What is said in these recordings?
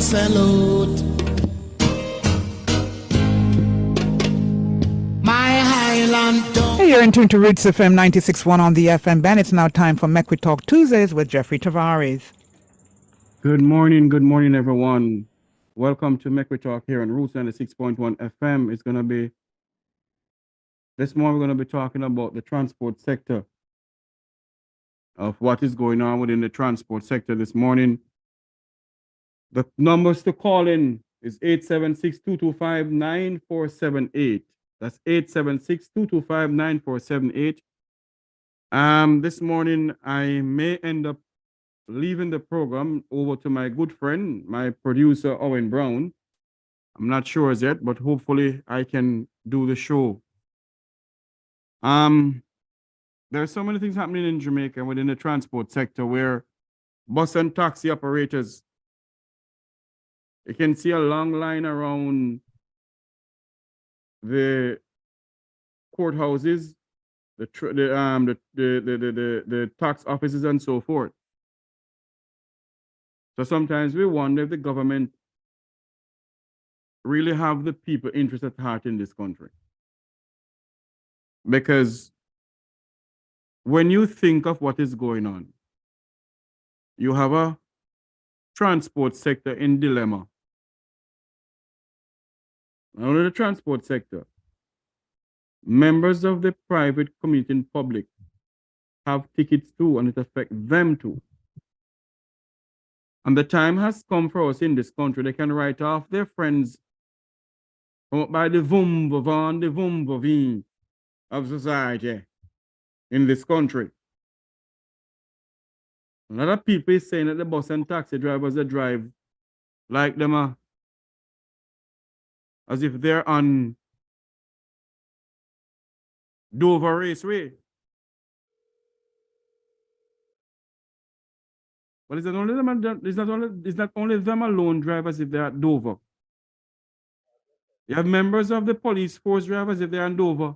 and salute. My Highland dog. Hey, you're in tune to Roots FM 96.1 on the FM band. It's now time for Mek Wi Talk Tuesdays with Jeffrey Tavares. Good morning, everyone. Welcome to Mek Wi Talk here on Roots 96.1 FM. It's going to be, this morning we're going to be talking about the transport sector, of what is going on within the transport sector this morning. The numbers to call in is 876-225-9478. That's 876-225-9478. This morning I may end up leaving the program over to my good friend, my producer, Owen Brown. I'm not sure as yet, but hopefully I can do the show. There are so many things happening in Jamaica within the transport sector where bus and taxi operators, you can see a long line around the courthouses, the tax offices and so forth. So sometimes we wonder if the government really have the people interest at heart in this country. Because when you think of what is going on, you have a transport sector in dilemma. Not only the transport sector, members of the private community and public have tickets too, and it affects them too. And the time has come for us in this country, they can write off their friends by the vum, the vum, of society in this country. A lot of people is saying that the bus and taxi drivers that drive like them as if they're on Dover Raceway. But it's not only them alone drivers if they're at Dover. You have members of the police force drivers if they're in Dover.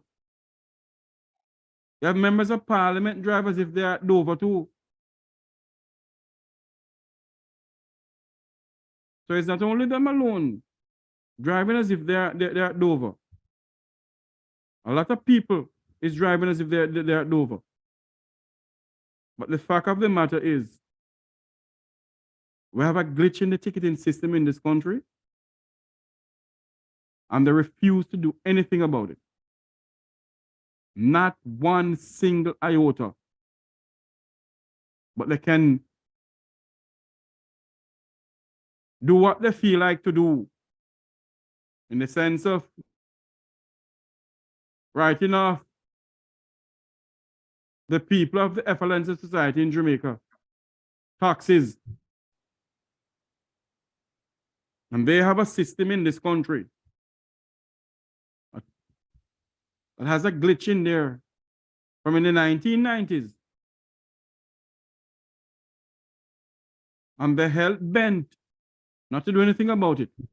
You have members of parliament drivers if they're at Dover too. So it's not only them alone driving as if they're at Dover. A lot of people is driving as if they're at Dover. But the fact of the matter is, we have a glitch in the ticketing system in this country, and they refuse to do anything about it. Not one single iota. But they can do what they feel like to do, in the sense of writing off the people of the affluent society in Jamaica taxes. And they have a system in this country that has a glitch in there from in the 1990s. And they're hell bent not to do anything about it. We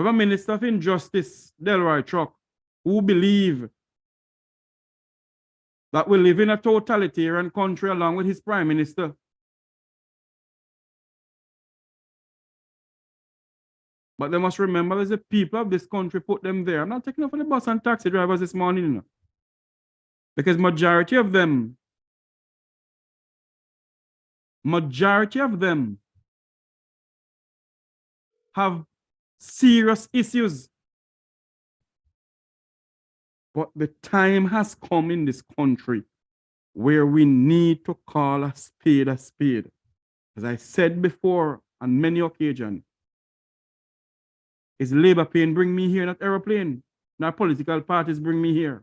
have a Minister of Injustice, Delroy Truck, who believe that we live in a totalitarian country along with his Prime Minister. But they must remember that the people of this country put them there. I'm not taking off for the bus and taxi drivers this morning, you know, because majority of them have serious issues. But the time has come in this country where we need to call a spade a spade. As I said before on many occasions, is labor pain bring me here, not aeroplane. Not political parties bring me here.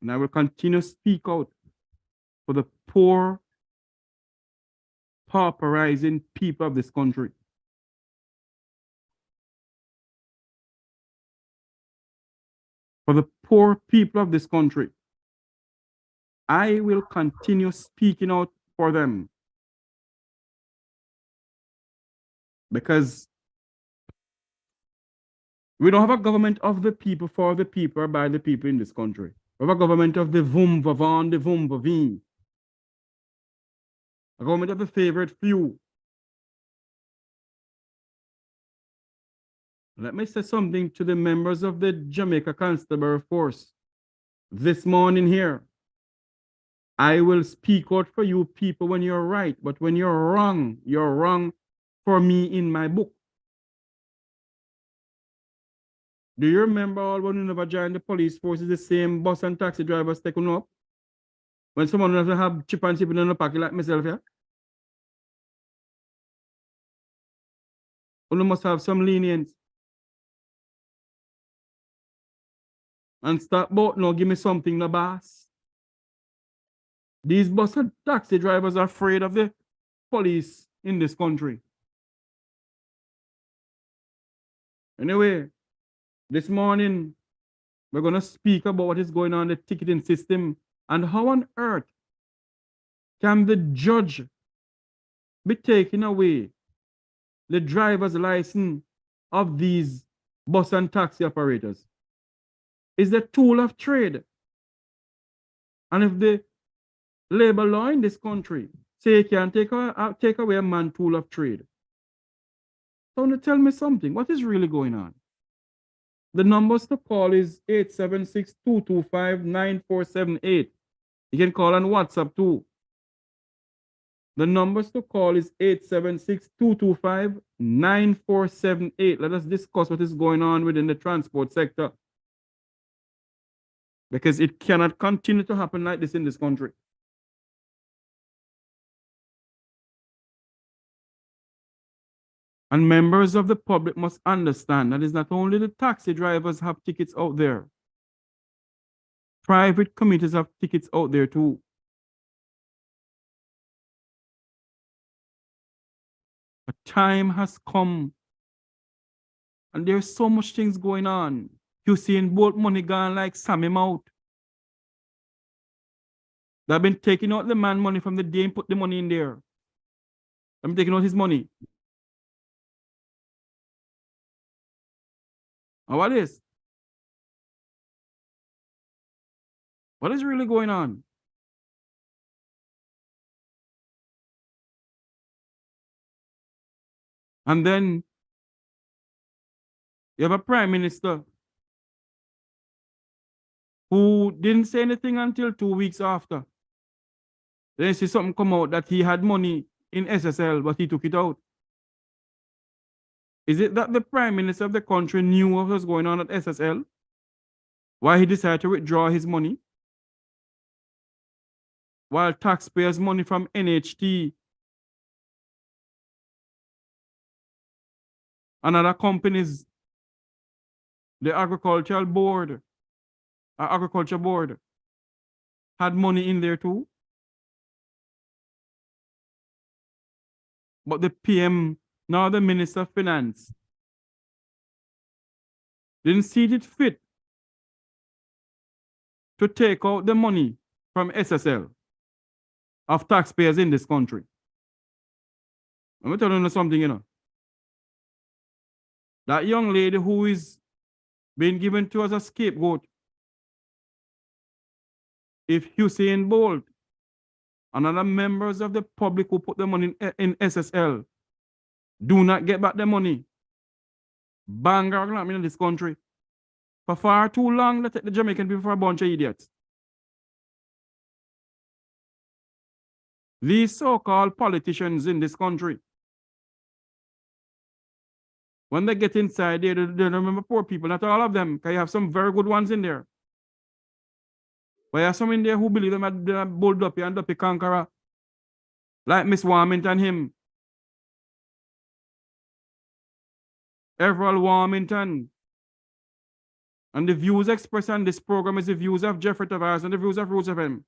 And I will continue to speak out for the poor, pauperizing people of this country. For the poor people of this country. I will continue speaking out for them. Because we don't have a government of the people, for the people, or by the people in this country. We have a government of the vum, vavan, the vum, vavin. A government of the favorite few. Let me say something to the members of the Jamaica Constabulary Force this morning here. I will speak out for you people when you're right, but when you're wrong for me in my book. Do you remember all when you never joined the police force, the same bus and taxi drivers taking up? When someone doesn't have chip and chip in the pocket like myself here? You must have some lenience. And start both now, give me something, no boss. These bus and taxi drivers are afraid of the police in this country. Anyway, this morning, we're going to speak about what is going on in the ticketing system and how on earth can the judge be taking away the driver's license of these bus and taxi operators. It's the tool of trade. And if the labor law in this country say you can take away a man's tool of trade, so tell me something, what is really going on? The numbers to call is 876-225-9478. You can call on WhatsApp too. The numbers to call is 876-225-9478. Let us discuss what is going on within the transport sector. Because it cannot continue to happen like this in this country. And members of the public must understand that it's not only the taxi drivers have tickets out there. Private committees have tickets out there too. A time has come and there's so much things going on. You seeing both money gone like Sammy Mouth. They've been taking out the man money from the day and put the money in there. They've been taking out his money. And what is? What is really going on? And then you have a prime minister who didn't say anything until 2 weeks after. Then you see something come out that he had money in SSL, but he took it out. Is it that the prime minister of the country knew what was going on at SSL? Why he decided to withdraw his money? While taxpayers' money from NHT and other companies, the agriculture board, had money in there too. But the PM, now the Minister of Finance, didn't see it fit to take out the money from SSL of taxpayers in this country. Let me tell you something, you know. That young lady who is being given to as a scapegoat, if Usain Bolt and other members of the public who put the money in SSL do not get back the money, bang in this country. For far too long, they take the Jamaican people for a bunch of idiots. These so-called politicians in this country, when they get inside there, they remember poor people, not all of them, because you have some very good ones in there. But you have some in there who believe them are bold up and up conqueror, like Miss Warmington and him. Everall Warmington. And the views expressed on this program is the views of Jeffrey Tavares and the views of Roots FM.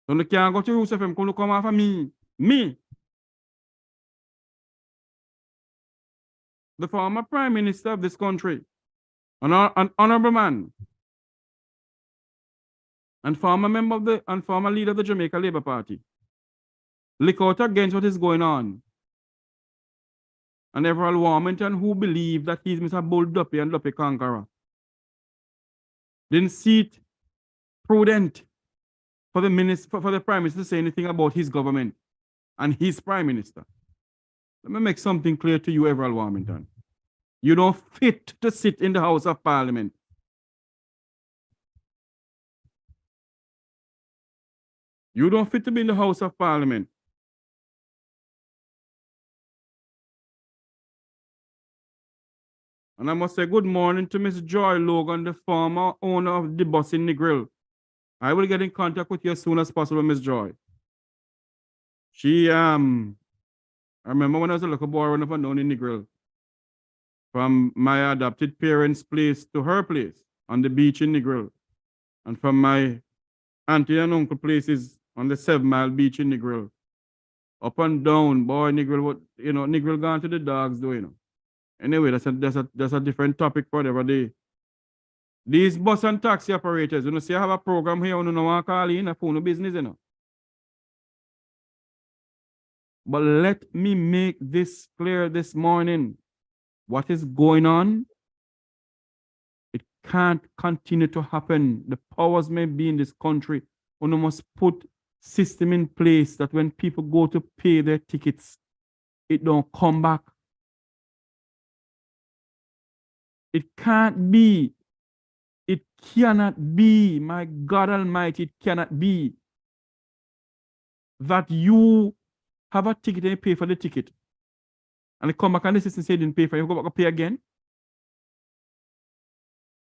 So you can't go to Roots FM, come after me. Me. The former Prime Minister of this country, an honorable man, and former member of and former leader of the Jamaica Labour Party, look out against what is going on. And Everall Warmington, who believe that he's Mr. Bull Duppy and Duppy Conqueror, didn't see it prudent for the Prime Minister to say anything about his government and his Prime Minister. Let me make something clear to you, Everall Warmington. You don't fit to sit in the House of Parliament. You don't fit to be in the House of Parliament. And I must say good morning to Miss Joy Logan, the former owner of the bus in the grill. I will get in contact with you as soon as possible, Miss Joy. She, I remember when I was a little boy running up and down in the grill. From my adopted parents' place to her place on the beach in the grill. And from my auntie and uncle places on the 7 Mile beach in the grill. Up and down, boy, Negril, what Negril gone to the dogs, though, Anyway, that's a different topic for the other day. These bus and taxi operators, see, I have a program here, no want to call in a phone business, But let me make this clear this morning. What is going on? It can't continue to happen. The powers may be in this country. One must put system in place that when people go to pay their tickets, it don't come back. It can't be. It cannot be. My God Almighty, it cannot be that you have a ticket and you pay for the ticket. And they come back and the system say you didn't pay for it. You go back and pay again.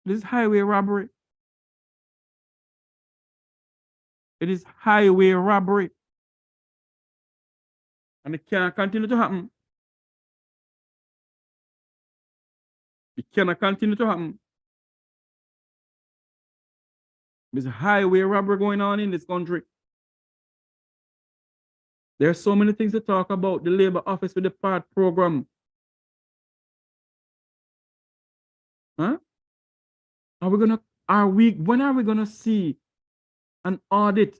This is highway robbery. It is highway robbery. And it cannot continue to happen. It cannot continue to happen. There's highway robbery going on in this country. There are so many things to talk about. The Labour Office with the PART program. Huh? When are we gonna see an audit?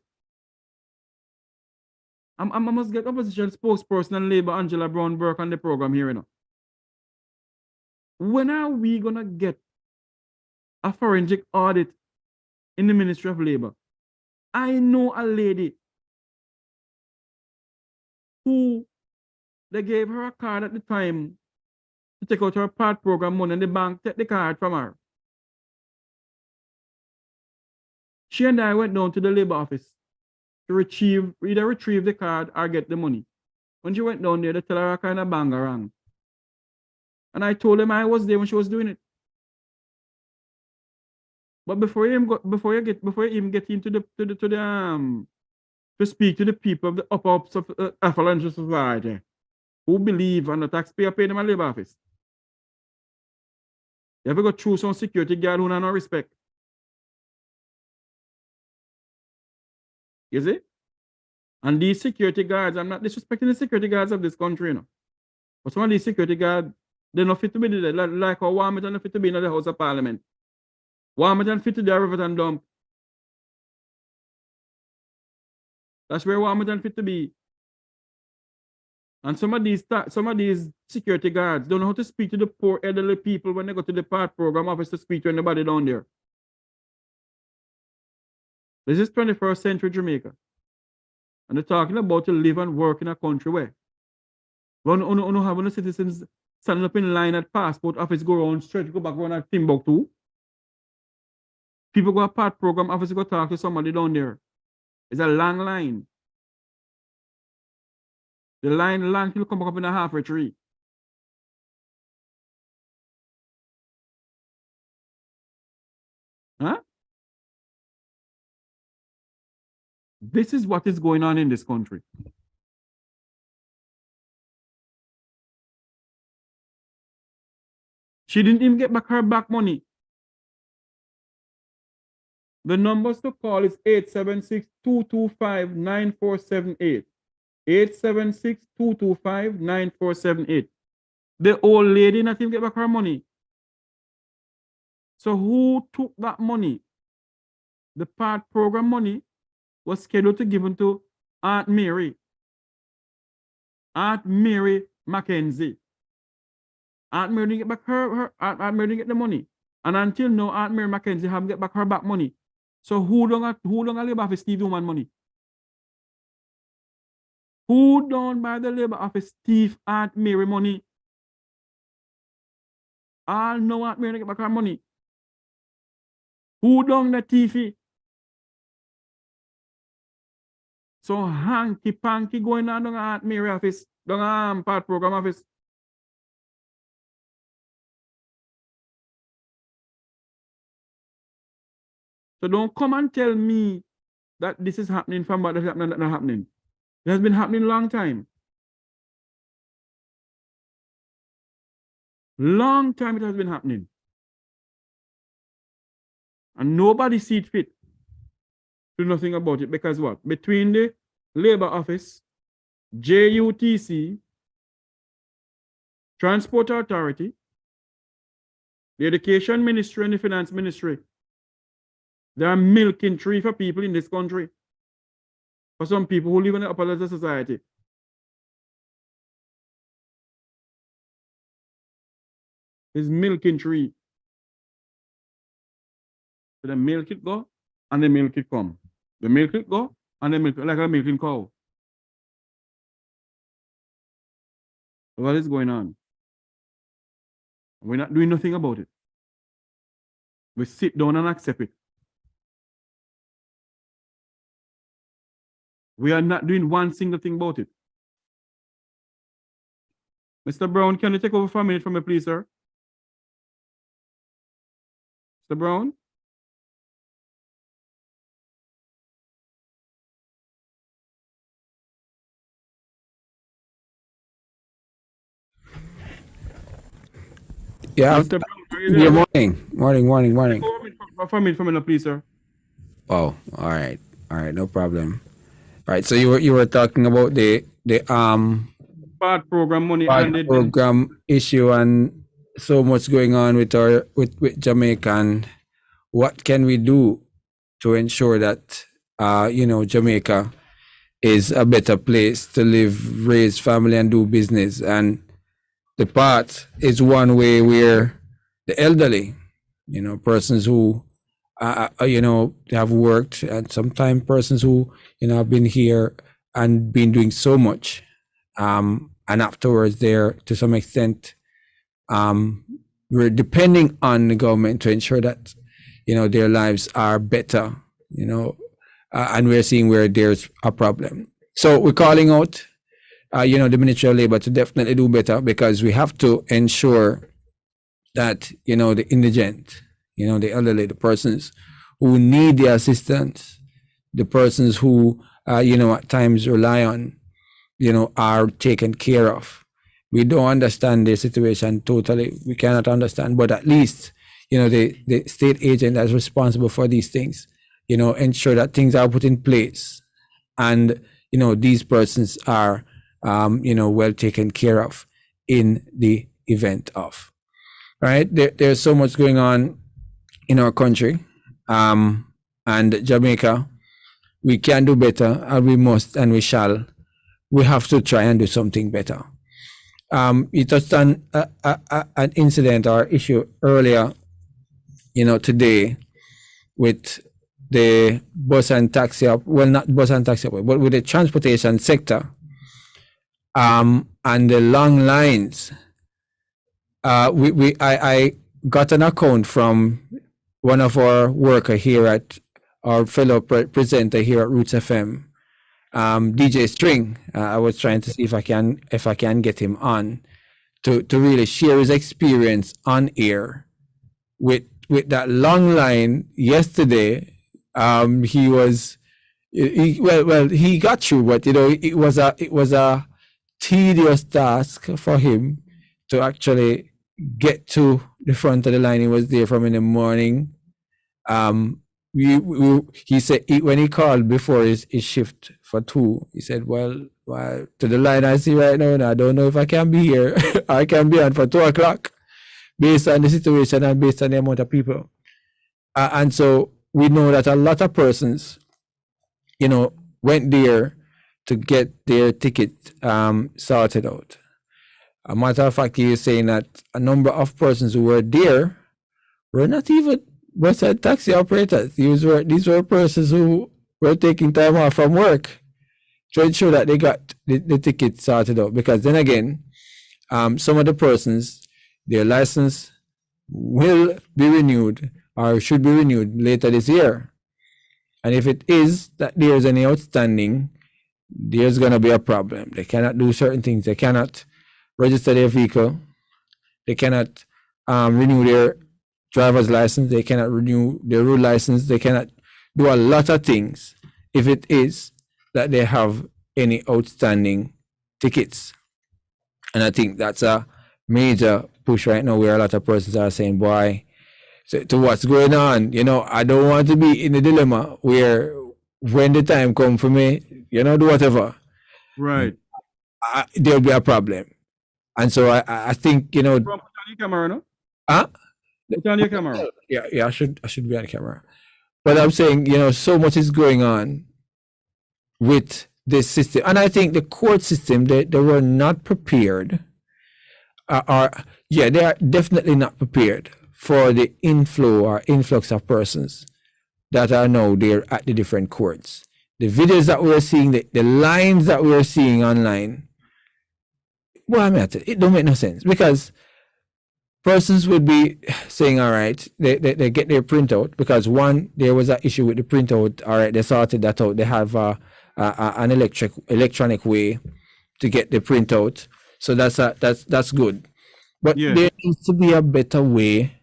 I must get opposition spokesperson and Labour Angela Brown Burke on the program here, When are we gonna get a forensic audit in the Ministry of Labour? I know a lady who they gave her a card at the time to take out her PART program money and the bank take the card from her. She and I went down to the Labour office to either retrieve the card or get the money. When she went down there, they tell her a kind of bang around. And I told him I was there when she was doing it. But before you even get into to speak to the people of the upper ups of affluential society who believe on the taxpayer paying them a Labour office. You ever go through some security guard who have no respect? You see? And these security guards, I'm not disrespecting the security guards of this country, But some of these security guards, they're not fit to be there, like how Warmington not fit to be in the House of Parliament. Warmington fit to the Riverton dump. That's where Warmington fit to be. And some of these security guards don't know how to speak to the poor elderly people when they go to the PART program office to speak to anybody down there. This is 21st century Jamaica. And they're talking about to live and work in a country where when you have the citizens standing up in line at passport office, go around straight, go back around at Timbuktu. People go to PART program office, go talk to somebody down there. It's a long line. The line will come back up in a halfway tree. Huh? This is what is going on in this country. She didn't even get back her back money. The numbers to call is 876-225-9478. 876-225-9478. The old lady not even get back her money. So who took that money? The PART program money was scheduled to given to Aunt Mary. Aunt Mary Mackenzie. Aunt Mary didn't get back Aunt Mary didn't get the money. And until now, Aunt Mary Mackenzie haven't get back her back money. So who don't Labour office Steve Woman money? Who don't buy the Labour office Steve Aunt Mary money? All know what me to get back our money. Who done the TV? So hanky panky going on down at Mary office, down part program office. So don't come and tell me that this is happening from what is happening that not happening. It has been happening a long time. Long time it has been happening. And nobody see it fit to do nothing about it because what? Between the Labor Office, JUTC, Transport Authority, the Education Ministry and the Finance Ministry, they are milking tree for people in this country. For some people who live in the upper level society. It's milking tree. So the milk it go and the milk it come. The milk it go and the milk like a milking cow. What is going on? We're not doing nothing about it. We sit down and accept it. We are not doing one single thing about it. Mr. Brown, can you take over for a minute from me, please, sir? Mr. Brown? Yeah. Mr. Brown, are you there? Good morning. Morning. Take over for a minute from me, please, sir. Oh, all right. No problem. Right. So you were talking about the Part program money and the program issue and so much going on with with Jamaica, and what can we do to ensure that Jamaica is a better place to live, raise family, and do business. And the part is one way where the elderly, persons who have worked, and sometimes persons who have been here and been doing so much, and afterwards they're to some extent we're depending on the government to ensure that their lives are better, and we're seeing where there's a problem. So we're calling out the Ministry of Labor to definitely do better, because we have to ensure that the indigent, the elderly, the persons who need the assistance, the persons who at times rely on are taken care of. We don't understand the situation totally. We cannot understand, but at least the state agent that's responsible for these things ensure that things are put in place, and these persons are well taken care of in the event of. Right? There's so much going on in our country, and Jamaica, we can do better, and we must, and we shall. We have to try and do something better. You touched on an incident or issue earlier, today, with the bus and taxi, well, not bus and taxi, but with the transportation sector, and the long lines. I got an account from one of our worker here at our fellow presenter here at Roots FM, DJ String. I was trying to see if I can get him on to really share his experience on air with that long line yesterday. He got through, but it was a tedious task for him to actually get to the front of the line. He was there from in the morning. He said when he called before his shift for 2, he said, well, to the line I see right now, and I don't know if I can be here. I can be on for 2 o'clock based on the situation and based on the amount of people. And so we know that a lot of persons, went there to get their ticket sorted out. A matter of fact, he is saying that a number of persons who were there were not even bus and taxi operators. These were persons who were taking time off from work to ensure that they got the ticket sorted out. Because then again, some of the persons, their license will be renewed or should be renewed later this year. And if it is that there's any outstanding, there's going to be a problem. They cannot do certain things. They cannot register their vehicle. They cannot renew their driver's license. They cannot renew their road license. They cannot do a lot of things if it is that they have any outstanding tickets. And I think that's a major push right now where a lot of persons are saying, boy, so to what's going on, I don't want to be in a dilemma where when the time comes for me, do whatever. Right. There'll be a problem. And so I think, Put on your camera, no? Huh? Put on your camera. Yeah, I should be on camera. But I'm saying, so much is going on with this system. And I think the court system, they were not prepared. They are definitely not prepared for the inflow or influx of persons that are now there at the different courts. The videos that we're seeing, the lines that we're seeing online, well, I mean, it don't make no sense because persons would be saying, all right, they get their printout because one, there was an issue with the printout. All right, they sorted that out. They have an electronic way to get the printout. So that's good. But there needs to be a better way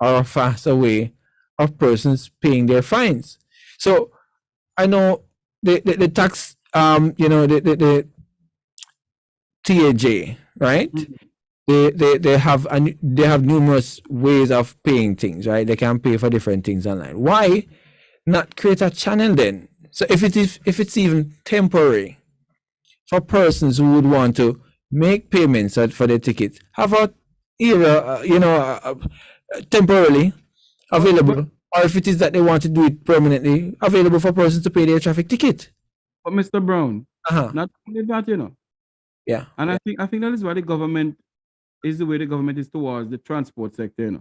or a faster way of persons paying their fines. So I know the tax, the TAJ, right? They have numerous ways of paying things, right? They can pay for different things online. Why not create a channel then? So if it's even temporary for persons who would want to make payments for their tickets, have a era, temporarily available, or if it is that they want to do it permanently, available for persons to pay their traffic ticket. But Mr. Brown, not only that, Yeah. And I think that is why the government is the way the government is towards the transport sector,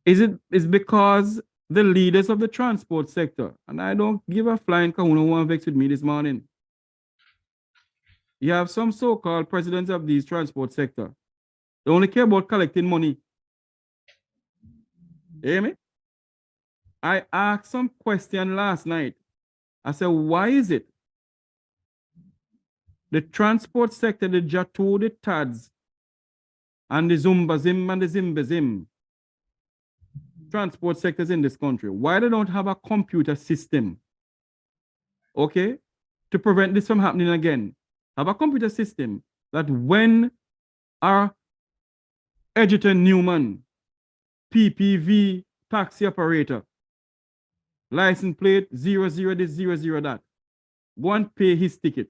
It's because the leaders of the transport sector, and I don't give a flying kahuna who vex with me this morning. You have some so-called presidents of these transport sector. They only care about collecting money. Hear me? I asked some question last night. I said, why is it the transport sector, the Jatu, the TADS, and the Zumbazim and the Zimbazim transport sectors in this country, why they don't have a computer system, okay, to prevent this from happening again? Have a computer system that when our Edgerton Newman, PPV taxi operator, license plate 00 this 00 that, go and pay his ticket.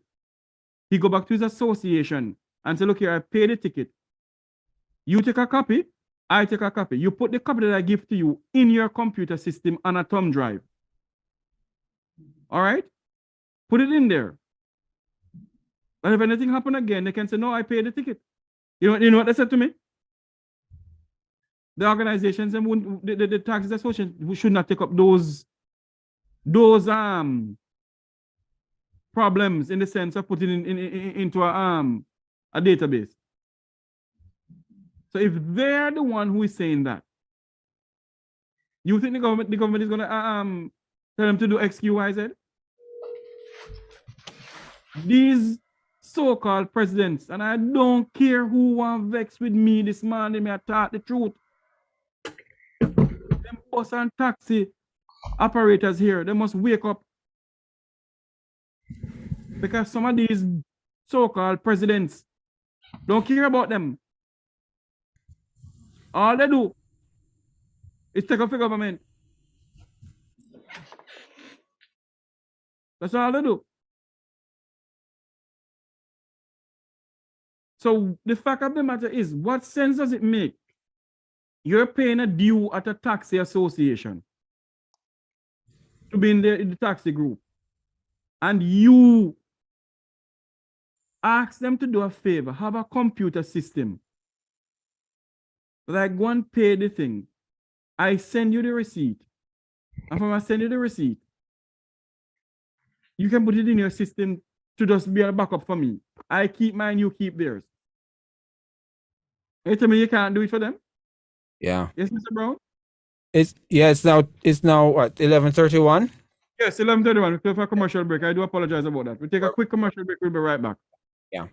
He go back to his association and say, look here, I pay the ticket. You take a copy, I take a copy. You put the copy that I give to you in your computer system on a thumb drive. All right? Put it in there. But if anything happen again, they can say, no, I paid the ticket. You know what they said to me? The organizations and the taxes association, we should not take up those problems in the sense of putting into a database. So if they're the one who is saying that, you think the government is gonna tell them to do X, Q, Y, Z? These so-called presidents, and I don't care who want vex with me this morning, me I talk the truth. Them bus and taxi operators here, they must wake up. Because some of these so-called presidents don't care about them. All they do is take off the government. That's all they do. So the fact of the matter is, what sense does it make? You're paying a due at a taxi association to be in the taxi group, and you ask them to do a favor, have a computer system. Like, go and pay the thing. I send you the receipt. And when I send you the receipt, you can put it in your system to just be a backup for me. I keep mine, you keep theirs. You tell me you can't do it for them? Yeah. Yes, Mr. Brown? It's now what 11:31. Yes, 11:31. We go for a commercial break. I do apologize about that. We take a quick commercial break. We'll be right back. Yeah.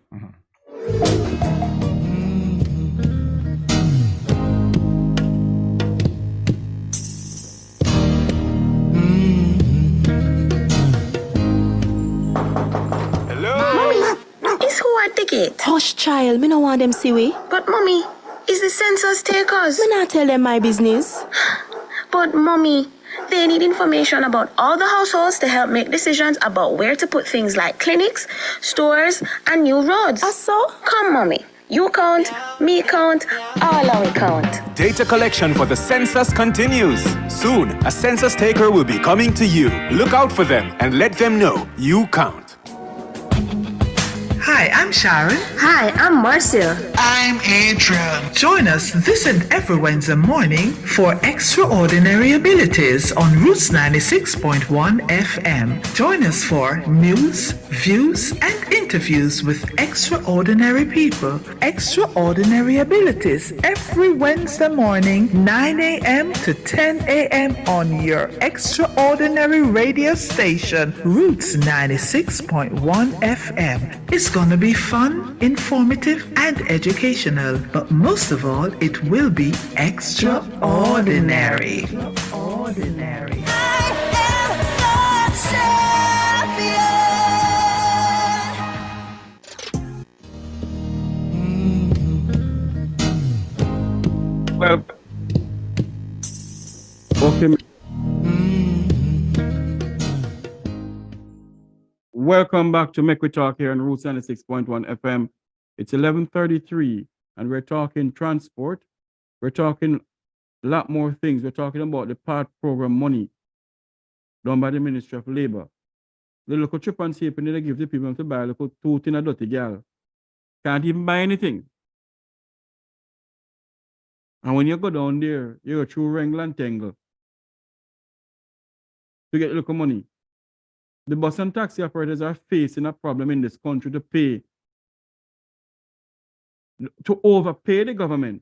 It's who I ticket. Hush, child. Me no want them see we. But mommy, is the census takers? Me not tell them my business. But mommy, they need information about all the households to help make decisions about where to put things like clinics, stores, and new roads. So? Come, mommy. You count, me count, all of we count. Data collection for the census continues. Soon, a census taker will be coming to you. Look out for them and let them know you count. Hi, I'm Sharon. Hi, I'm Marcia. I'm Adrian. Join us this and every Wednesday morning for Extraordinary Abilities on Roots 96.1 FM. Join us for news, views, and interviews with extraordinary people. Extraordinary Abilities every Wednesday morning, 9 a.m. to 10 a.m. on your extraordinary radio station, Roots 96.1 FM. It's going to be fun, informative, and educational, but most of all, it will be extraordinary. Well, okay. Welcome back to Mek Wi Talk here on Roots 96.1 FM. It's 11:33, and we're talking transport. We're talking a lot more things. We're talking about the PART program money done by the Ministry of Labour. The local trip and safe they give the people to buy a little tooth in a dirty girl. Can't even buy anything. And when you go down there, you go through Wrangle and Tangle to get a little money. The bus and taxi operators are facing a problem in this country to overpay the government,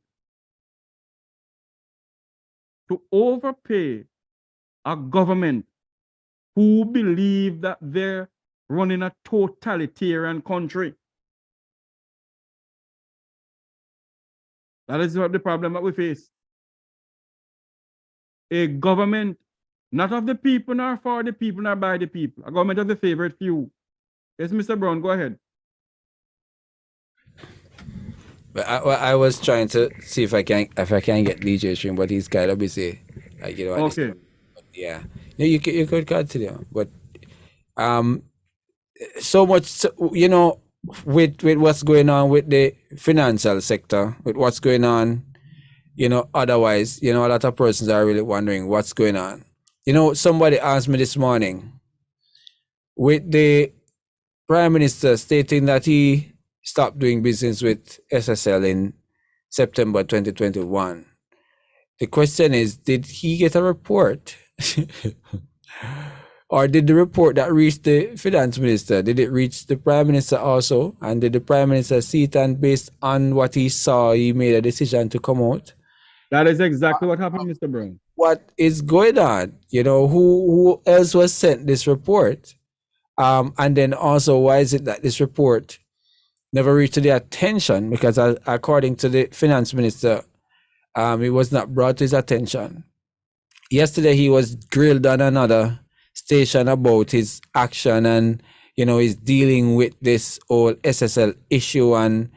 to overpay a government who believe that they're running a totalitarian country. That is what the problem that we face. A government not of the people, nor for the people, nor by the people. A government of the favorite few. Yes, Mr. Brown, go ahead. But I was trying to see if I can get DJ Stream, but he's kind of busy. Like, you know. Okay. Yeah. No, you could continue, but so much, you know, with what's going on with the financial sector, with what's going on, you know, otherwise, you know, a lot of persons are really wondering what's going on. You know, somebody asked me this morning, with the Prime Minister stating that he stopped doing business with SSL in September 2021. The question is, did he get a report? Or did the report that reached the finance minister, did it reach the Prime Minister also? And did the Prime Minister see it, and based on what he saw, he made a decision to come out? That is exactly what happened, Mr. Brown. What is going on? You know, who else was sent this report? And then also, why is it that this report never reached the attention? Because according to the finance minister, it was not brought to his attention. Yesterday, he was grilled on another station about his action, and, you know, he's dealing with this whole SSL issue. And,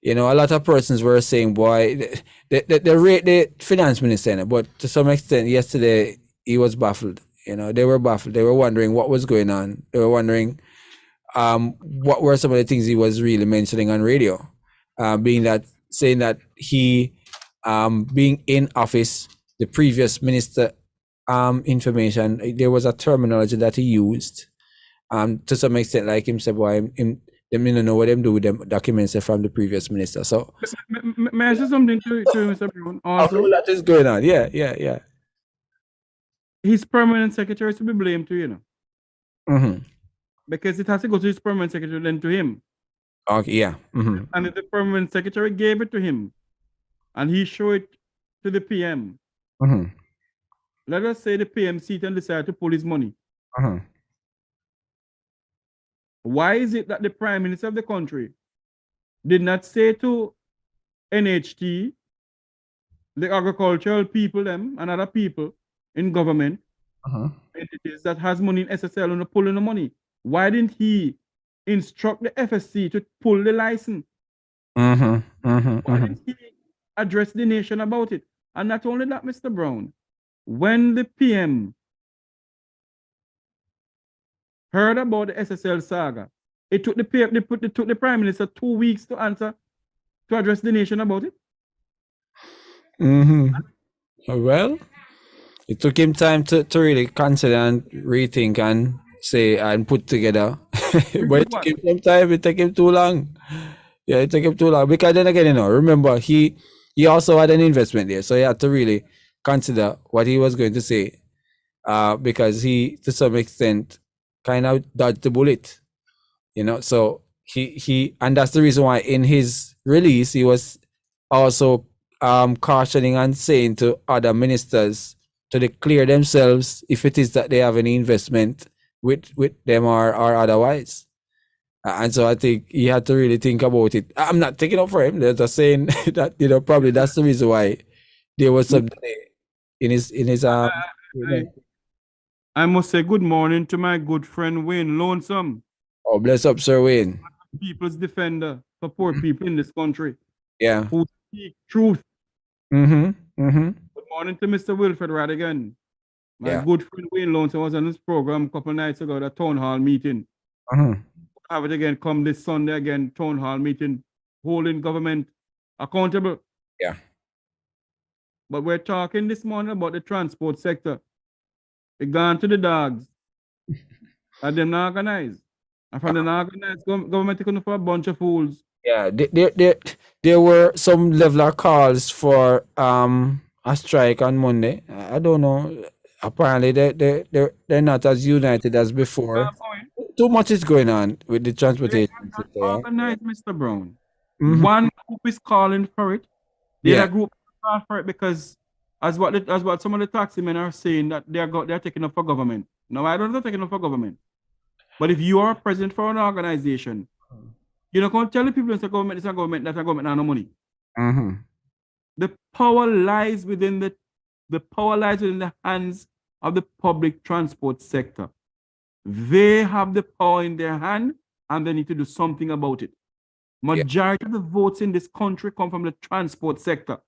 you know, a lot of persons were saying, boy, they rate the finance minister, but to some extent, yesterday, he was baffled. You know, they were baffled. They were wondering what was going on. They were wondering what were some of the things he was really mentioning on radio, saying that he, being in office, the previous minister information, there was a terminology that he used to some extent, like him said, boy, them don't know what them do with them documents from the previous minister. So may I say something to Mr. Brown also? That is going on. Yeah. His permanent secretary is to be blamed too, you know. Mm-hmm. Because it has to go to his permanent secretary, then to him. Okay, yeah. Mm-hmm. And if the permanent secretary gave it to him, and he show it to the PM. Mhm. Let us say the PM seat and decide to pull his money. Mhm. Why is it that the Prime Minister of the country did not say to NHT, the agricultural people, them and other people in government entities that has money in SSL and pulling the money? Why didn't he instruct the FSC to pull the license? Mhm. Mhm. Why Mhm. didn't he address the nation about it? And not only that, Mr. Brown, when the PM heard about the SSL saga, it took the Prime Minister 2 weeks to answer, to address the nation about it. Mhm. Well, it took him time to really consider and rethink and say and put together. But it took him some time. It took him too long. Yeah, it took him too long. Because then again, remember he also had an investment there, so he had to really consider what he was going to say. Because he, to some extent, kind of dodged the bullet. So he and that's the reason why in his release he was also cautioning and saying to other ministers to declare themselves if it is that they have any investment with them or otherwise. And so I think he had to really think about it. I'm not taking up for him. They're just saying that probably that's the reason why there was some delay in his I must say good morning to my good friend Wayne Lonesome, Oh, bless up, Sir Wayne. people's defender for poor people in this country, Yeah. who speak truth. Mm-hmm. Mm-hmm. Good morning to Mr. Wilfred Radigan. My Yeah. good friend Wayne Lonesome was on this program a couple of nights ago at a town hall meeting. Mm-hmm. Have it again come this Sunday again, town hall meeting, holding government accountable. Yeah. But we're talking this morning about the transport sector. They gone to the dogs. And them not organized. And from the not organized government taking for a bunch of fools. Yeah. There were some level of calls for a strike on Monday. I don't know. Apparently they're not as united as before. Too much is going on with the transportation sector. Yeah? Organized, Mr. Brown. Mhm. One group is calling for it. The Yeah. other group call for it because as what some of the taxi men are saying that they're taking up for government. No, I don't know taking up for government. But if you are president for an organization, you don't going to tell the people it's a government, that a government has no money. Mm-hmm. The power lies within the hands of the public transport sector. They have the power in their hand and they need to do something about it. Majority of the votes in this country come from the transport sector.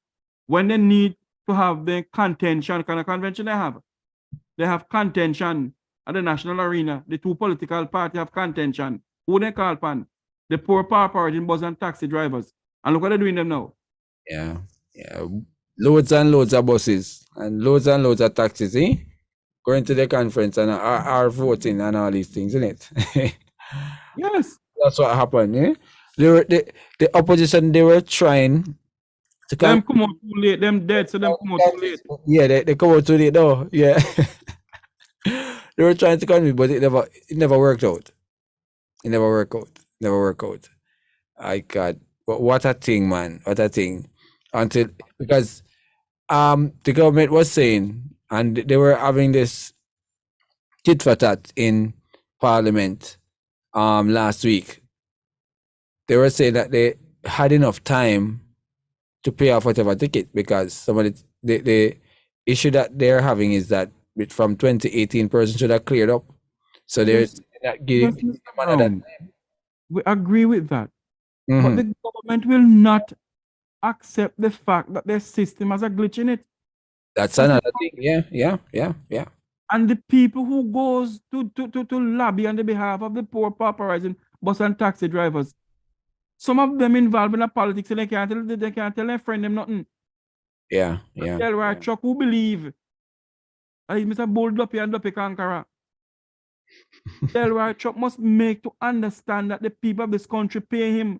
When they need to have the contention, kind of convention they have contention at the national arena. The two political parties have contention. Who they call upon? The poor in bus and taxi drivers. And look what they're doing them now. Yeah. Yeah. Loads and loads of buses and loads of taxis, going to the conference and are voting and all these things, isn't it? Yes. That's what happened, the opposition, they were trying to Them come out too late, them dead, so them come out too late. Yeah, they come out too late though. Yeah. They were trying to convince, but it never worked out. It never worked out. Never worked out. I God, what a thing, man. What a thing. Because the government was saying, and they were having this tit for tat in Parliament last week. They were saying that they had enough time to pay off whatever ticket because some of the issue that they're having is that from 2018 person should have cleared up. So there's not giving we agree with that. Mm-hmm. But the government will not accept the fact that their system has a glitch in it. That's another thing. Yeah. And the people who goes to lobby on the behalf of the poor pauperizing bus and taxi drivers, some of them involved in the politics and they can't tell their friend them nothing. Yeah. Tell right truck who believe. Mr. Bold Duppy and Duppy Conqueror. Delroy Chuck must make to understand that the people of this country pay him.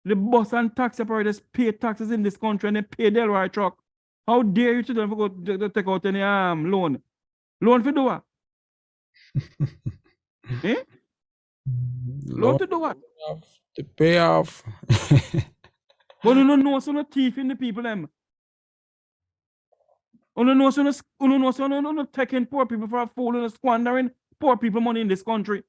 The bus and taxi operators pay taxes in this country and they pay Delroy Chuck. How dare you to them go to take out any loan? Loan for do what? Loan to do what? To pay off. But you don't know some of the thief in the people them. You don't know some of the taking poor people for a fool and squandering poor people money in this country.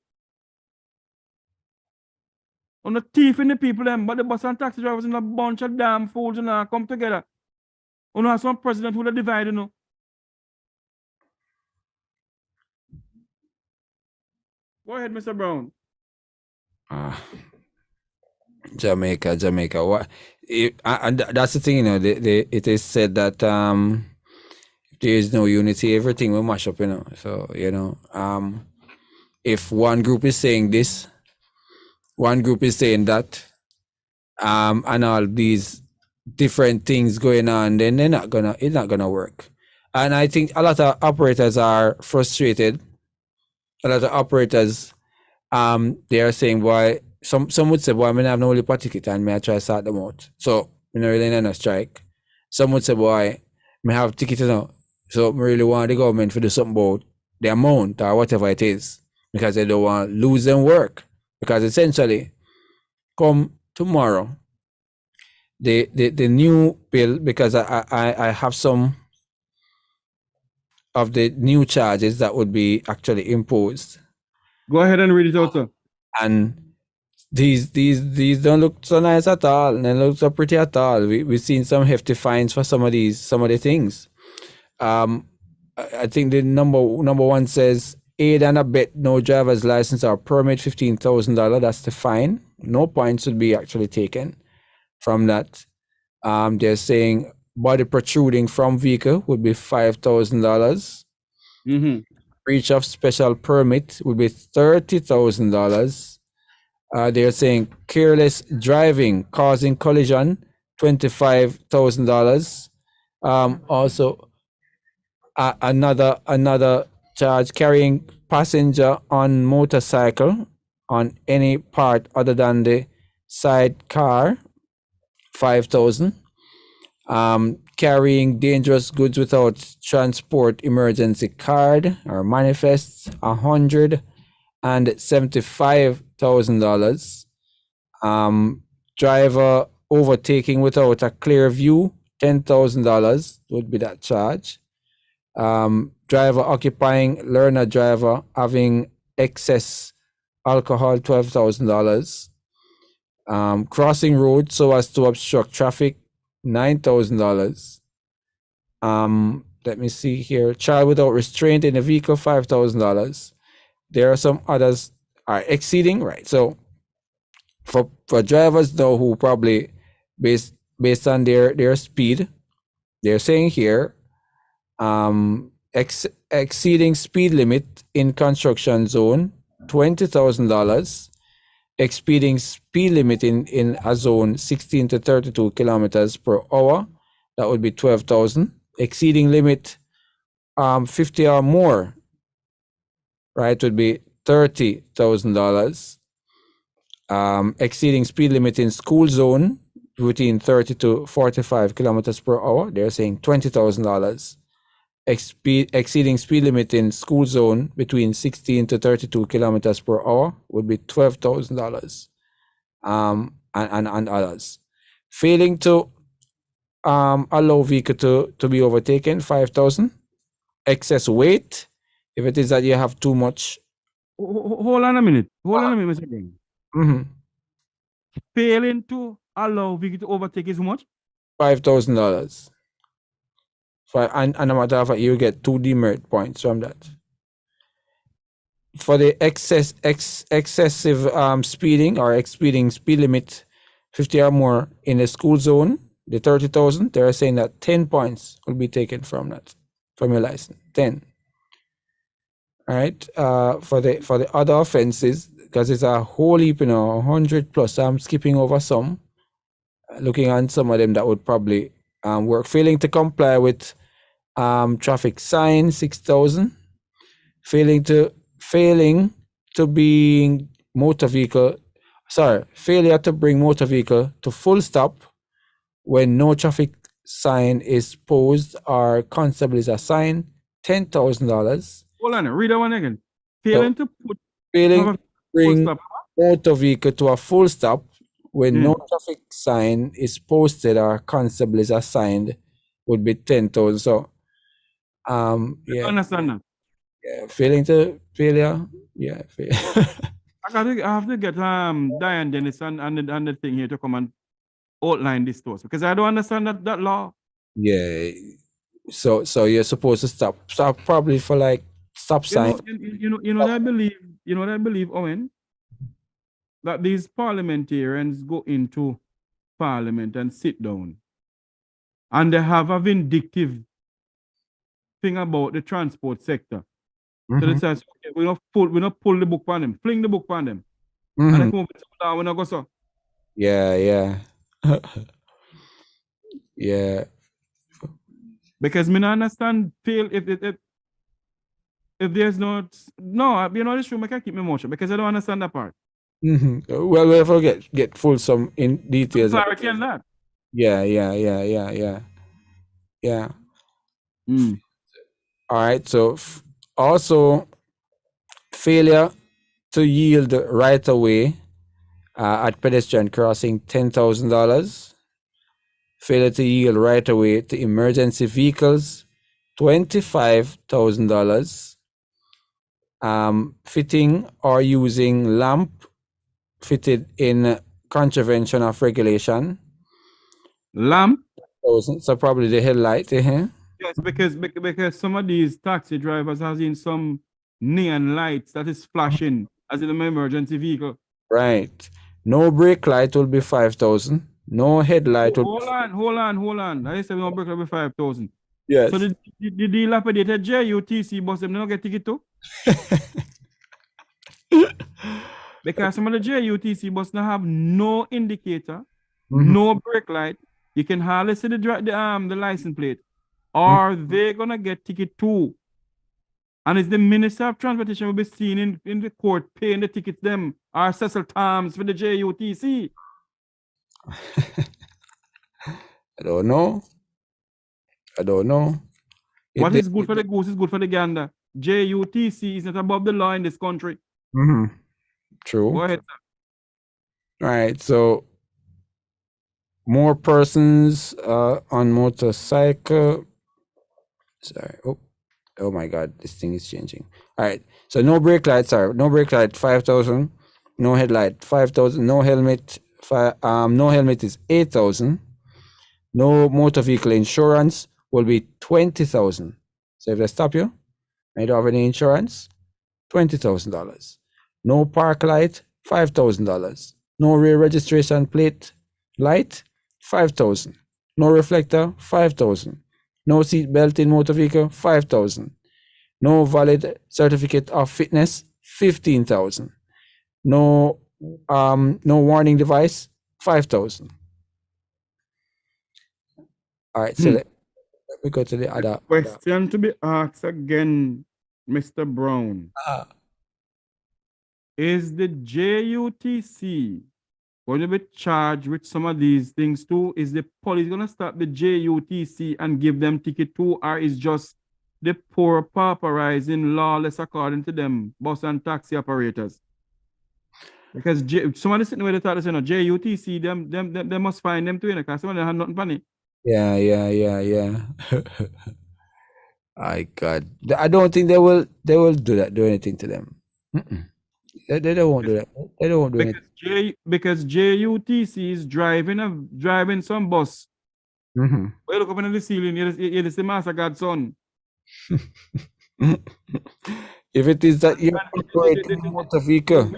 On the thief in the people them, but the bus and taxi drivers and a bunch of damn fools and come together. You know, some president who divide, you know. Go ahead, Mr. Brown. Jamaica. What? And that's the thing, you know. It is said that if there is no unity, everything will mash up, you know. So you know, if one group is saying this, one group is saying that, and all these different things going on, then it's not gonna work. And I think a lot of operators are frustrated. A lot of operators, they are saying, "Why?" Some would say, "Boy, I have no only ticket and may I try to sort them out." So I not really in a strike. Some would say, "Boy, I have ticket now, so I really want the government to do something about the amount or whatever it is, because they don't want to lose them work." Because essentially, come tomorrow, the new bill, because I have some of the new charges that would be actually imposed. Go ahead and read it out, sir. And these don't look so nice at all, and they look so pretty at all. We've seen some hefty fines for some of the things. I think the number one says aid and abet no driver's license or permit, $15,000. That's the fine. No points would be actually taken from that. They're saying body protruding from vehicle would be $5,000. Breach of special permit would be $30,000. They're saying careless driving causing collision, $25,000. Also, another charge, carrying passenger on motorcycle on any part other than the sidecar, $5,000. Carrying dangerous goods without transport emergency card or manifest, $175,000. Driver overtaking without a clear view, $10,000 would be that charge. Driver occupying learner driver having excess alcohol, $12,000. Crossing road so as to obstruct traffic, $9,000. Let me see here. Child without restraint in a vehicle, $5,000. There are some others are exceeding, right? So for drivers though who probably based on their speed, they're saying here, exceeding speed limit in construction zone, $20,000. Exceeding speed limit in a zone 16 to 32 kilometers per hour, that would be 12,000. Exceeding limit 50 or more, right, would be $30,000. Exceeding speed limit in school zone between 30 to 45 kilometers per hour, they're saying $20,000. Exceeding speed limit in school zone between 16 to 32 kilometers per hour would be $12,000. And others. Failing to allow vehicle to be overtaken, $5,000. Excess weight, if it is that you have too much. Hold on a minute, Mr. Brown. Failing to allow vehicle to overtake is how much? $5,000. And no matter of fact, you get 2 demerit points from that. For the excessive speeding or exceeding speed limit 50 or more in the school zone, the 30,000, they're saying that 10 points will be taken from that, from your license. 10. All right. For the other offenses, because it's a whole heap, 100 plus. I'm skipping over some, looking at some of them that would probably work. Failing to comply with traffic sign, 6,000. Failing to bring motor vehicle to full stop when no traffic sign is posed or constable is assigned, $10,000. Hold on, read that one again. Failing to bring motor vehicle to a full stop when no traffic sign is posted or constable is assigned would be 10,000. So I yeah, understand that. yeah, failure. Yeah, I have to get Diane Dennis and the thing here to come and outline this to us because I don't understand that law. yeah. So you're supposed to stop probably for like stop sign. You know what I believe. You know what I believe, Owen, that these parliamentarians go into parliament and sit down, and they have a vindictive thing about the transport sector. So they say, okay, we not pull the book on them, fling the book on them, and they come up with something when I go so. Yeah. Yeah. Because me not understand feel if there's no you know this room I can keep my emotion because I don't understand that part. Well, we'll forget get full some in details. Clarity on that. Yeah. All right. So also failure to yield right away at pedestrian crossing, $10,000. Failure to yield right away to emergency vehicles, $25,000. Fitting or using lamp fitted in contravention of regulation. Lamp? So probably the headlight. Yes, because some of these taxi drivers have seen some neon lights that is flashing as in an emergency vehicle. Right. No brake light will be 5,000. No headlight will Hold on. I said we don't break up with 5,000. Yes. So the dilapidated JUTC bus them don't get ticket too? Because some of the JUTC bus now have no indicator, no brake light. You can hardly see the license plate. Are they gonna get ticket too? And is the Minister of Transportation will be seen in the court paying the tickets them or Cecil Times for the JUTC? I don't know. What is good for the goose is good for the gander. JUTC is not above the law in this country. True. Go ahead. All right. So more persons on motorcycle. Sorry. Oh my God, this thing is changing. All right. So no brake light, 5,000. No headlight, 5,000. No helmet, no helmet is 8,000. No motor vehicle insurance will be 20,000. So if they stop you, and you don't have any insurance, $20,000. No park light, $5,000. No rear registration plate light, 5,000. No reflector, 5,000. No seat belt in motor vehicle, 5,000. No valid certificate of fitness, 15,000. No warning device, 5,000. All right, so let me go to the other question to be asked again, Mr. Brown. Is the JUTC going to be charged with some of these things too? Is the police going to stop the JUTC and give them ticket too, or is just the poor pauperizing lawless according to them bus and taxi operators? Because somebody sitting where they thought they said, no, JUTC, them must find them too, because some of them have nothing funny. Yeah. My God, I don't think they will do anything to them. They won't do that. They don't do anything. Because JUTC is driving some bus. Well, look up in the ceiling, you're the Master God's son. If it is that you're operating a motor vehicle,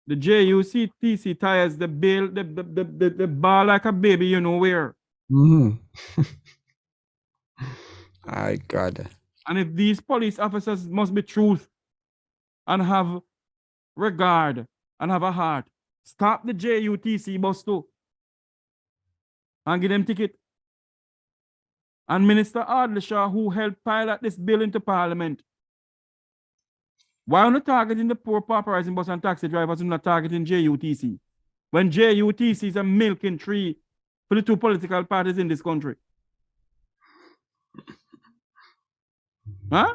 the JUTC tires, the bar like a baby, you know where. My God. And if these police officers must be truth and have regard and have a heart, stop the JUTC bus too and give them ticket. And Minister Ardlishaw, who helped pilot this bill into Parliament, why are not targeting the poor pauperizing bus and taxi drivers and not targeting JUTC? When JUTC is a milking tree for the two political parties in this country. Huh?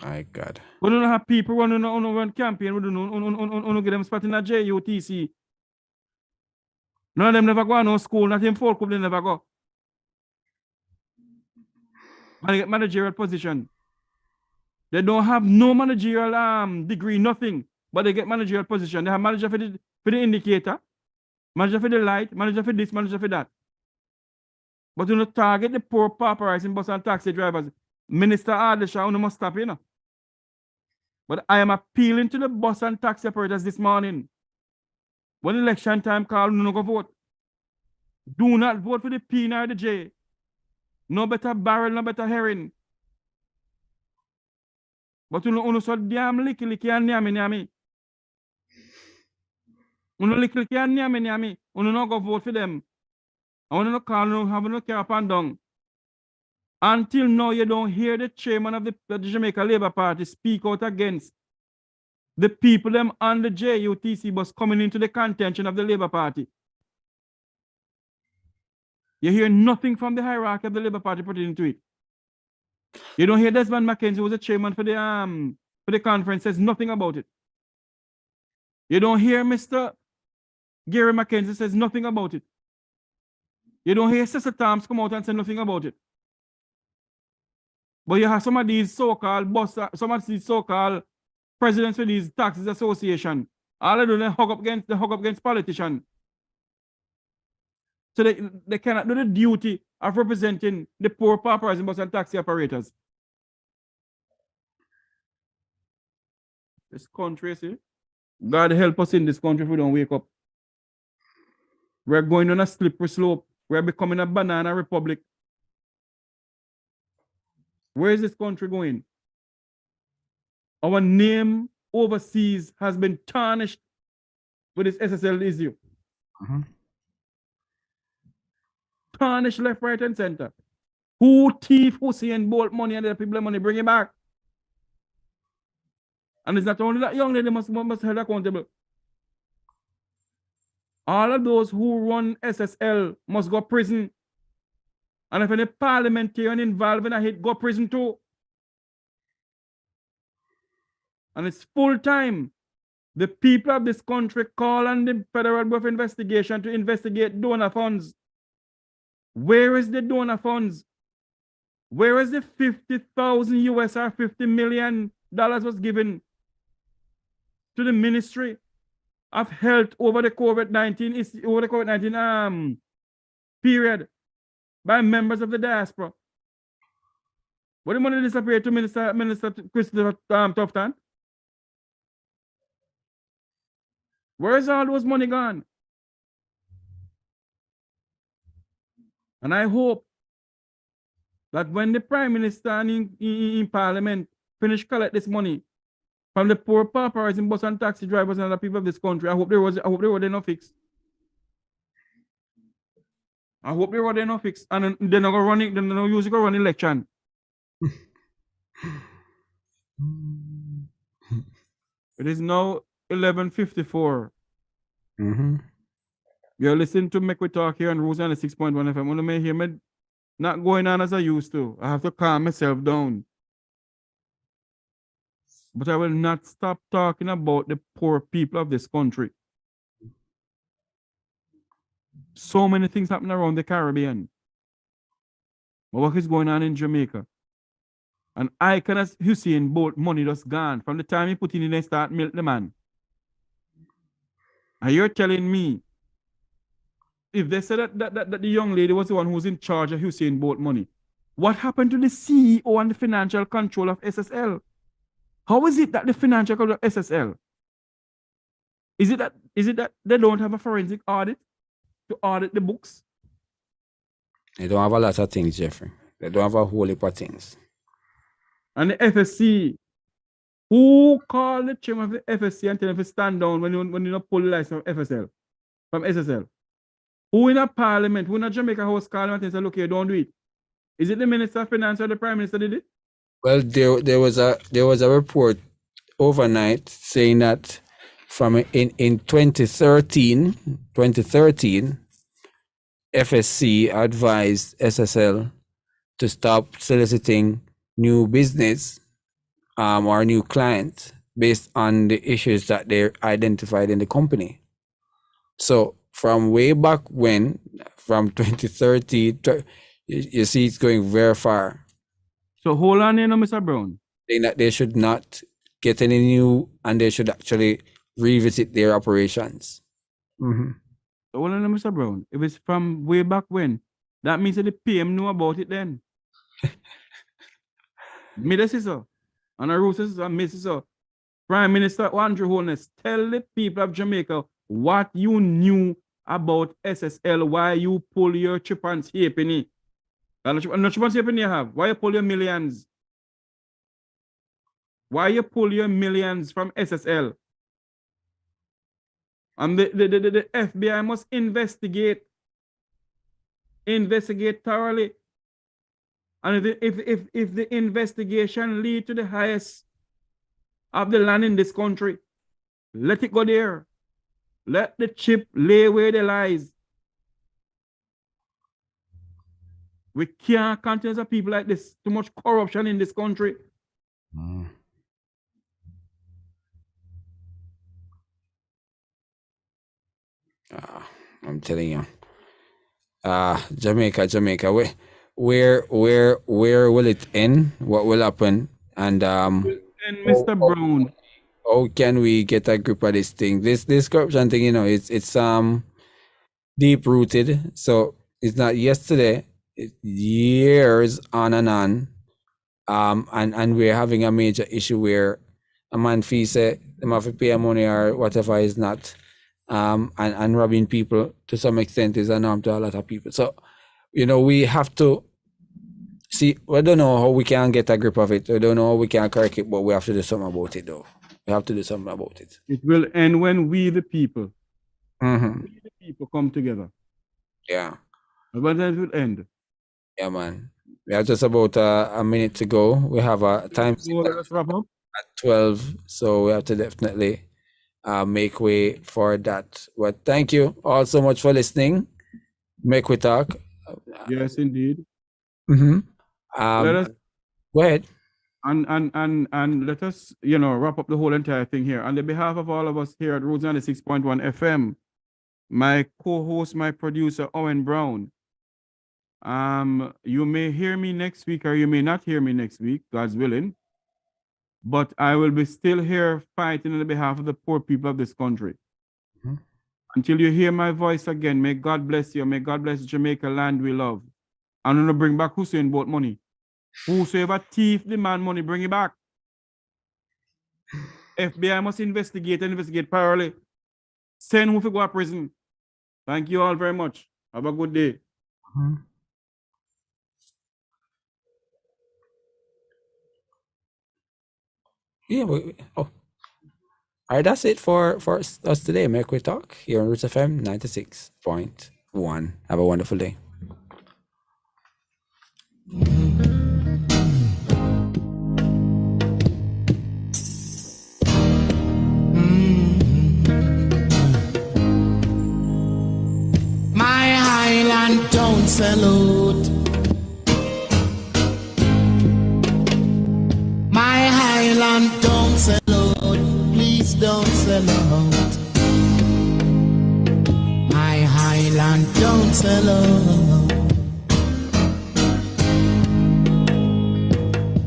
My God. We don't have people running on campaign. We don't get them spot in a JUTC. None of them never go to no school. Not in folk club, they never go. And they get managerial position. They don't have no managerial degree, nothing. But they get managerial position. They have manager for the indicator, manager for the light, manager for this, manager for that. But you know, target the poor pauperizing bus and taxi drivers. Minister Adesha, you must stop, you know. But I am appealing to the bus and taxi operators this morning. When election time call, you no go vote. Do not vote for the P nor the J. No better barrel, no better herring. But you know, so damn licky and nyami. You know, licky and nyami. You no go vote for them. I want to call you, have no care up and down. Until now, you don't hear the chairman of the Jamaica Labour Party speak out against the people them on the JUTC bus coming into the contention of the Labour Party. You hear nothing from the hierarchy of the Labour Party put into it. You don't hear Desmond McKenzie, who was the chairman for the conference, says nothing about it. You don't hear Mr. Gary McKenzie says nothing about it. You don't hear Sister Toms come out and say nothing about it. But you have some of these so-called presidents of these taxis association. All they do, they hug up against politicians. So they cannot do the duty of representing the poor pauperizing bus and taxi operators. This country, see? God help us in this country if we don't wake up. We're going on a slippery slope. We're becoming a banana republic. Where is this country going? Our name overseas has been tarnished with this SSL issue. Tarnished left, right, and center. Who thief, Hussein Bolt money and the people money, bring it back. And it's not only that young lady must held accountable. All of those who run SSL must go prison. And if any parliamentarian involved in a hit, go prison too. And it's full time. The people of this country call on the Federal Bureau of Investigation to investigate donor funds. Where is the donor funds? Where is the 50,000 US or $50 million was given to the Ministry of Health over the COVID-19 period by members of the diaspora? What the money disappeared to Minister Christopher Tufton? Where is all those money gone? And I hope that when the Prime Minister in Parliament finish collect this money from the poor pauperizing bus and taxi drivers and other people of this country, I hope they were no fix. I hope they were no fix. And they're not going to run, they're not using to run election. It is now 11:54. You're listening to Mek Wi Talk here on Roots 96.1 FM. When you may hear me not going on as I used to, I have to calm myself down. But I will not stop talking about the poor people of this country. So many things happen around the Caribbean. But what is going on in Jamaica? And I can as Hussein Bolt money just gone from the time he put in and start milk the man. And you're telling me, if they said that the young lady was the one who was in charge of Hussein Bolt money, what happened to the CEO and the financial control of SSL? How is it that the financial control of SSL? Is it that they don't have a forensic audit to audit the books? They don't have a lot of things, Jeffrey. They don't have a whole heap of things. And the FSC, who called the chairman of the FSC and tell him to stand down when you don't pull the license from SSL? Who in a parliament, who in a Jamaica House called him and say, look here, don't do it? Is it the Minister of Finance or the Prime Minister did it? Well, there was a report overnight saying that from in 2013, FSC advised SSL to stop soliciting new business or new clients based on the issues that they identified in the company. So from way back when, from 2030, you see it's going very far. So hold on here now, Mr. Brown. Saying that they should not get any new, and they should actually revisit their operations. Mm-hmm. So hold on now, Mr. Brown. If it's from way back when, that means that the PM knew about it then. Me this is so. And a Roos is so, Miss is so. Prime Minister Andrew Holness, tell the people of Jamaica what you knew about SSL, why you pull your chip and halfpenny. And no chip and halfpenny you have. Why you pull your millions? Why you pull your millions from SSL? And the FBI must investigate thoroughly. And if the investigation lead to the highest of the land in this country, let it go there. Let the chip lay where it lies. We can't continue as people like this. Too much corruption in this country. I'm telling you. Jamaica. Where will it end? What will happen? And And Mr. Brown, how can we get a grip of this thing? This corruption thing, it's deep rooted. So it's not yesterday. It's years on and on. And we're having a major issue where a man fee say them have to pay money or whatever is not. And robbing people to some extent is an harm to a lot of people. So, we have to see. We don't know how we can get a grip of it. We don't know how we can correct it, but we have to do something about it, though. We have to do something about it. it will end when we, the people, Mm-hmm. come together. Yeah, When that will end. yeah, man. We have just about a minute to go. We have a time So let's wrap up. at 12, so we have to definitely make way for that. But thank you all so much for listening. Mek Wi Talk. Yes, indeed. Mm-hmm. Let us Go ahead. and let us, wrap up the whole entire thing here. On the behalf of all of us here at Roots 96.1 FM, my co-host, my producer, Owen Brown. You may hear me next week or you may not hear me next week, God's willing. But I will be still here fighting on the behalf of the poor people of this country. Mhm. Until you hear my voice again, may God bless you. May God bless Jamaica land we love. I'm going to bring back Hussein bought money. Whosoever thief the man money, bring it back. FBI must investigate thoroughly. Send who to go to prison. Thank you all very much. Have a good day. Yeah. All right, that's it for us today. Mek Wi Talk here on Roots FM 96.1. Have a wonderful day. My Highland don't salute. My Highland don't salute. Please don't sell out. My Highland don't sell out.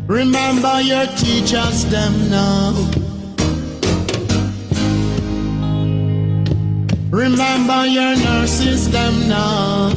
Remember your teachers, them now. Remember your nurses, them now.